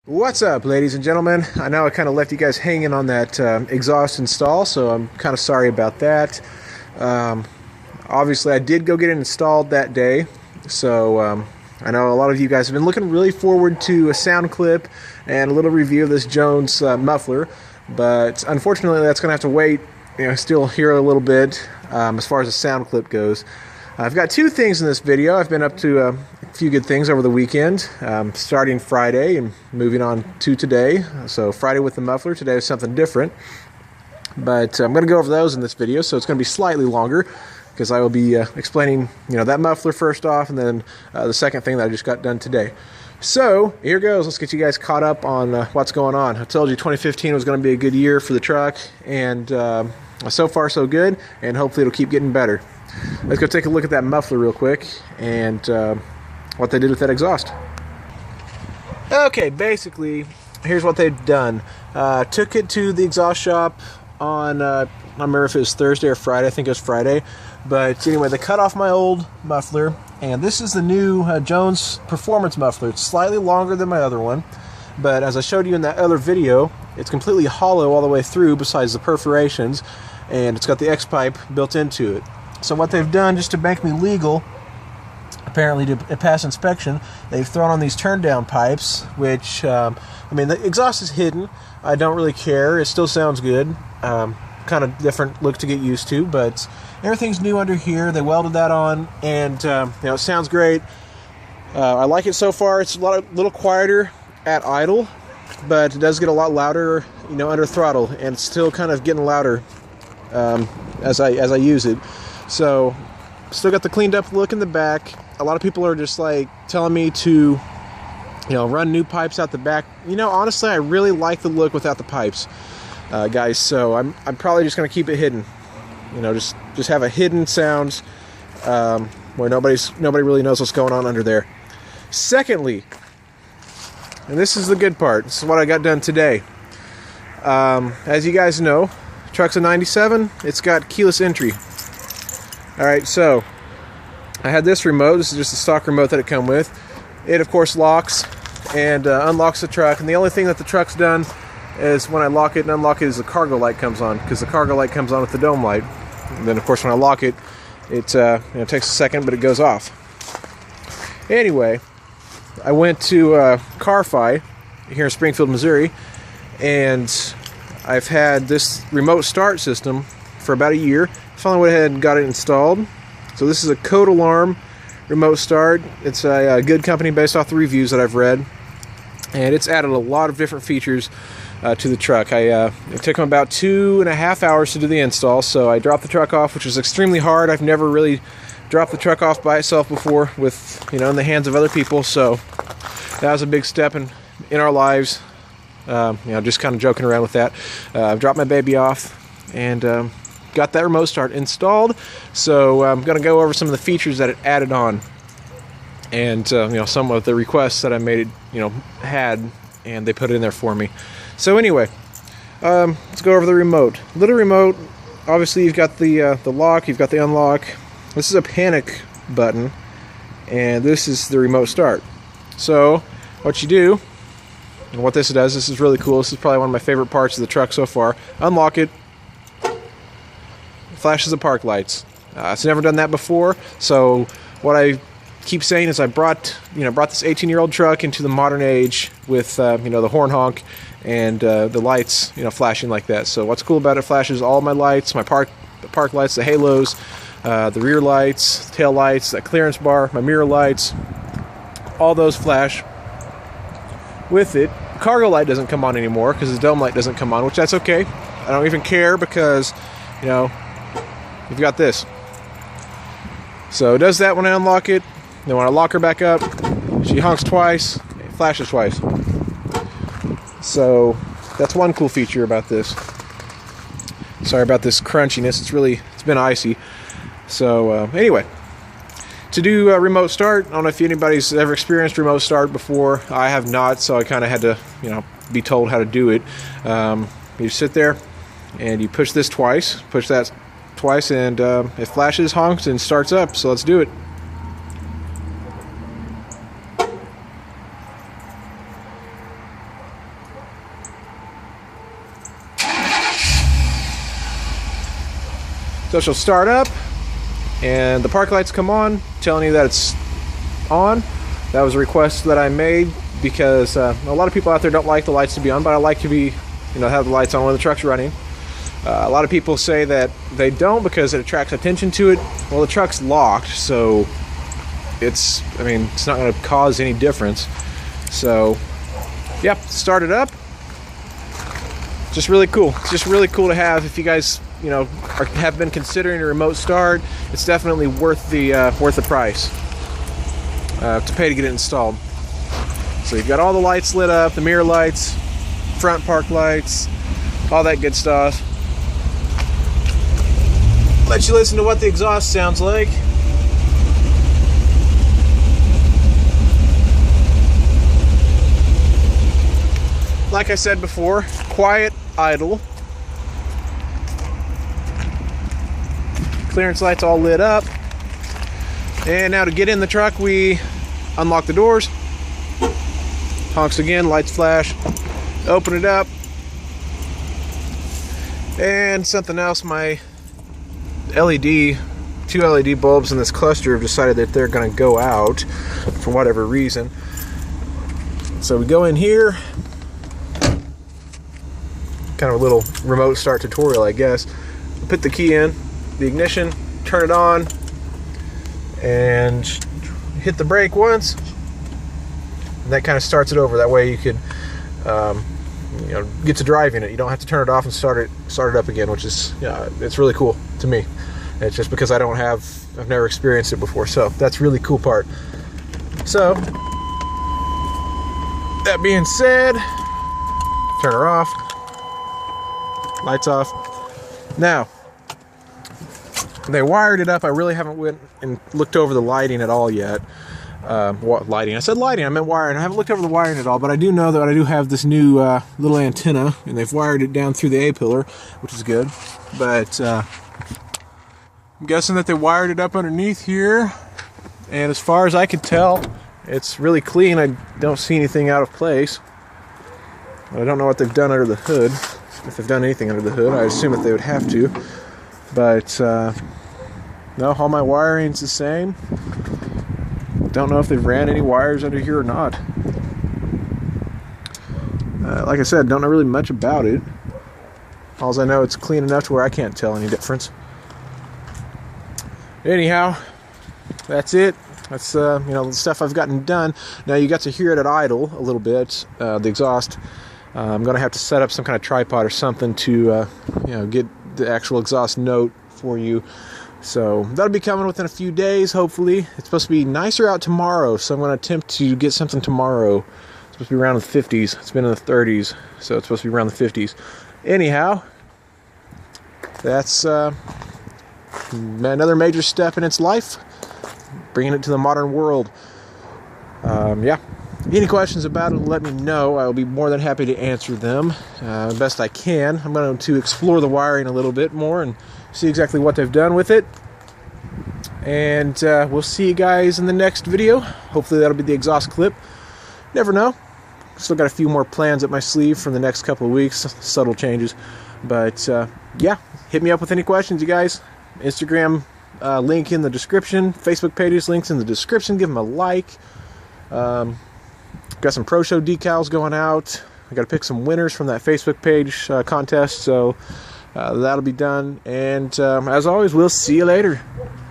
What's up, ladies and gentlemen? I know I kind of left you guys hanging on that exhaust install, so I'm kind of sorry about that. Obviously, I did go get it installed that day, so I know a lot of you guys have been looking really forward to a sound clip and a little review of this Jones muffler, but unfortunately, that's going to have to wait. Still here a little bit as far as the sound clip goes. I've got two things in this video. I've been up to a few good things over the weekend, starting Friday and moving on to today. So Friday with the muffler, today is something different. But I'm going to go over those in this video, so it's going to be slightly longer because I will be explaining, that muffler first off, and then the second thing that I just got done today. So here goes. Let's get you guys caught up on what's going on. I told you 2015 was going to be a good year for the truck, and so far so good, and hopefully it'll keep getting better. Let's go take a look at that muffler real quick and what they did with that exhaust. Okay, basically, here's what they've done. Took it to the exhaust shop on, I don't remember if it was Thursday or Friday. I think it was Friday. But anyway, they cut off my old muffler, and this is the new Jones Performance muffler. It's slightly longer than my other one, but as I showed you in that other video, it's completely hollow all the way through besides the perforations, and it's got the X-pipe built into it. So what they've done, just to make me legal, apparently to pass inspection, they've thrown on these turn-down pipes, which, the exhaust is hidden. I don't really care. It still sounds good. Kind of different look to get used to, but everything's new under here. They welded that on, and, it sounds great. I like it so far. It's a little quieter at idle, but it does get a lot louder, under throttle, and it's still kind of getting louder as I use it. So, still got the cleaned up look in the back. A lot of people are just like telling me to, run new pipes out the back. Honestly, I really like the look without the pipes, guys. So I'm probably just gonna keep it hidden. Just have a hidden sound where nobody really knows what's going on under there. Secondly, and this is the good part. This is what I got done today. As you guys know, truck's a 97. It's got keyless entry. Alright, so I had this remote. This is just the stock remote that it come with. It, of course, locks and unlocks the truck. And the only thing that the truck's done is when I lock it and unlock it is the cargo light comes on, because the cargo light comes on with the dome light. And then, of course, when I lock it, it takes a second, but it goes off. Anyway, I went to CarFi here in Springfield, Missouri, and I've had this remote start system for about a year. Finally went ahead and got it installed. So this is a Code Alarm remote start. It's a good company based off the reviews that I've read, and it's added a lot of different features to the truck. It took them about 2.5 hours to do the install, so I dropped the truck off, which was extremely hard. I've never really dropped the truck off by itself before with, in the hands of other people, so that was a big step in our lives. Just kind of joking around with that. I've dropped my baby off and got that remote start installed, so I'm going to go over some of the features that it added on, and some of the requests that I made had, and they put it in there for me. So anyway, let's go over the remote. Little remote. Obviously, you've got the lock, you've got the unlock. This is a panic button, and this is the remote start. So what you do, and what this does, this is really cool. This is probably one of my favorite parts of the truck so far. Unlock it. Flashes the park lights. It's never done that before, so what I keep saying is I brought this 18-year-old truck into the modern age with the horn honk and the lights flashing like that. So what's cool about it, flashes all my lights, the park lights, the halos, the rear lights, tail lights, that clearance bar, my mirror lights, all those flash. With it, cargo light doesn't come on anymore because the dome light doesn't come on, which that's okay. I don't even care because you've got this. So it does that when I unlock it. Then when I lock her back up, she honks twice, it flashes twice. So that's one cool feature about this. Sorry about this crunchiness. It's been icy. So anyway, to do a remote start, I don't know if anybody's ever experienced remote start before. I have not, so I kind of had to be told how to do it. You sit there and you push this twice, push that twice, and it flashes, honks, and starts up. So let's do it. So she'll start up, and the park lights come on, telling you that it's on. That was a request that I made because a lot of people out there don't like the lights to be on, but I like to be, have the lights on when the truck's running. A lot of people say that they don't because it attracts attention to it. Well, the truck's locked, so it's not going to cause any difference. So, yep, start it up. Just really cool. It's just really cool to have. If you guys, have been considering a remote start, it's definitely worth the price to pay to get it installed. So you've got all the lights lit up, the mirror lights, front park lights, all that good stuff. Let you listen to what the exhaust sounds like. Like I said before, quiet idle. Clearance lights all lit up. And now to get in the truck, we unlock the doors. Honks again, lights flash. Open it up. And something else, my two LED bulbs in this cluster have decided that they're going to go out for whatever reason. So we go in here. Kind of a little remote start tutorial, I guess. Put the key in, the ignition, turn it on, and hit the brake once. And that kind of starts it over. That way you could, get to driving it. You don't have to turn it off and start it up again, which is, it's really cool to me. It's just because I've never experienced it before, so that's a really cool part. So, that being said, turn her off. Lights off. Now, they wired it up. I really haven't went and looked over the lighting at all yet. What lighting? I said lighting. I meant wiring. I haven't looked over the wiring at all, but I do know that I do have this new little antenna, and they've wired it down through the A-pillar, which is good. But I'm guessing that they wired it up underneath here, and as far as I can tell, it's really clean. I don't see anything out of place. I don't know what they've done under the hood. If they've done anything under the hood, I assume that they would have to. But, no, all my wiring's the same. Don't know if they've ran any wires under here or not. Like I said, don't know really much about it. All I know, it's clean enough to where I can't tell any difference. Anyhow, that's it. That's, the stuff I've gotten done. Now, you got to hear it at idle a little bit, the exhaust. I'm going to have to set up some kind of tripod or something to, get the actual exhaust note for you. So that'll be coming within a few days, hopefully. It's supposed to be nicer out tomorrow, so I'm going to attempt to get something tomorrow. It's supposed to be around the 50s. It's been in the 30s, so it's supposed to be around the 50s. Anyhow, that's another major step in its life, bringing it to the modern world. Yeah. Any questions about it, let me know. I'll be more than happy to answer them best I can. I'm going to explore the wiring a little bit more and see exactly what they've done with it. And we'll see you guys in the next video. Hopefully that'll be the exhaust clip. Never know. Still got a few more plans up my sleeve for the next couple of weeks. Subtle changes. But yeah, hit me up with any questions, you guys. Instagram link in the description. Facebook pages, links in the description. Give them a like. Got some Pro Show decals going out. I got to pick some winners from that Facebook page contest, so that'll be done. And as always, we'll see you later.